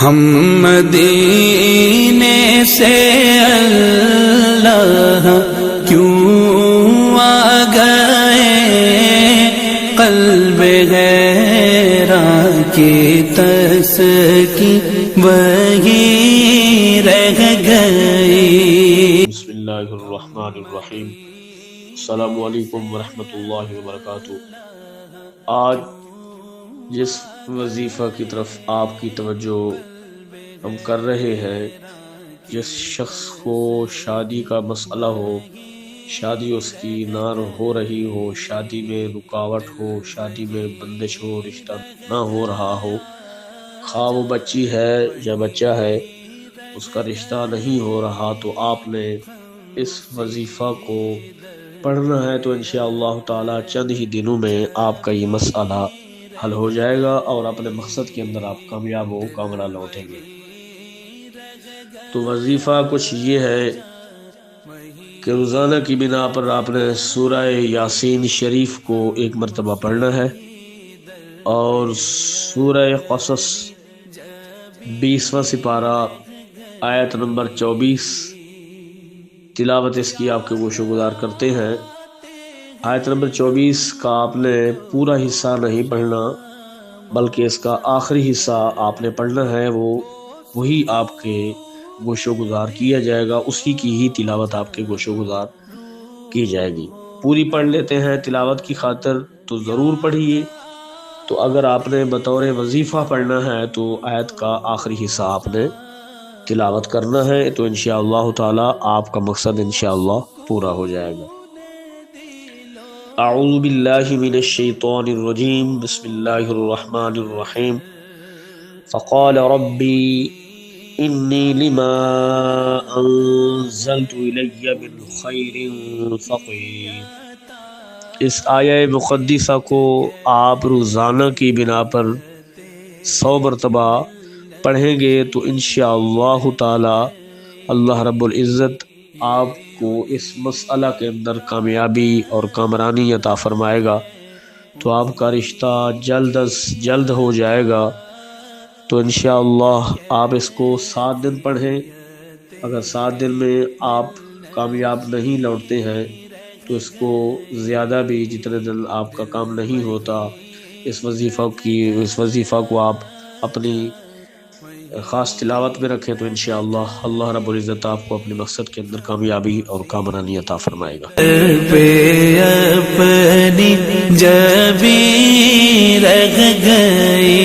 ہم مدینے سے اللہ کیوں آ گئے، قلب حیران کی تسکی وہی رہ گئی۔ بسم اللہ الرحمن الرحیم۔ السلام علیکم ورحمۃ اللہ وبرکاتہ۔ آج جس وظیفہ کی طرف آپ کی توجہ ہم کر رہے ہیں، جس شخص کو شادی کا مسئلہ ہو، شادی اس کی نہ ہو رہی ہو، شادی میں رکاوٹ ہو، شادی میں بندش ہو، رشتہ نہ ہو رہا ہو، خواہ وہ بچی ہے یا بچہ ہے، اس کا رشتہ نہیں ہو رہا، تو آپ نے اس وظیفہ کو پڑھنا ہے تو انشاءاللہ تعالی چند ہی دنوں میں آپ کا یہ مسئلہ حل ہو جائے گا اور اپنے مقصد کے اندر آپ کامیاب ہو کامرا لوٹیں گے۔ تو وظیفہ کچھ یہ ہے کہ روزانہ کی بنا پر آپ نے سورہ یاسین شریف کو ایک مرتبہ پڑھنا ہے اور سورہ قصص 20واں سپارہ آیت نمبر 24 تلاوت اس کی آپ کے گوش و گزار کرتے ہیں۔ آیت نمبر 24 کا آپ نے پورا حصہ نہیں پڑھنا بلکہ اس کا آخری حصہ آپ نے پڑھنا ہے، وہی آپ کے گوش و گزار کیا جائے گا، اسی کی ہی تلاوت آپ کے گوش و گزار کی جائے گی۔ پوری پڑھ لیتے ہیں تلاوت کی خاطر تو ضرور پڑھیے، تو اگر آپ نے بطور وظیفہ پڑھنا ہے تو آیت کا آخری حصہ آپ نے تلاوت کرنا ہے، تو انشاءاللہ تعالی آپ کا مقصد انشاءاللہ پورا ہو جائے گا۔ اعوذ باللہ من الشیطان الرجیم، بسم اللہ الرحمن الرحیم۔ فقال ربی انی لما انزلت الی من خیر فقیر۔ اس آیہ مقدسہ کو آپ روزانہ کی بنا پر 100 مرتبہ پڑھیں گے تو انشاءاللہ تعالی اللہ رب العزت آپ کو اس مسئلہ کے اندر کامیابی اور کامرانی عطا فرمائے گا، تو آپ کا رشتہ جلد از جلد ہو جائے گا۔ تو انشاءاللہ آپ اس کو 7 دن پڑھیں، اگر 7 دن میں آپ کامیاب نہیں لوٹتے ہیں تو اس کو زیادہ بھی، جتنے دن آپ کا کام نہیں ہوتا، اس وظیفہ کو آپ اپنی خاص تلاوت میں رکھیں تو انشاءاللہ اللہ رب العزت آپ کو اپنے مقصد کے اندر کامیابی اور کامرانی عطا فرمائے گا۔ اپنی جبیں رہ گئی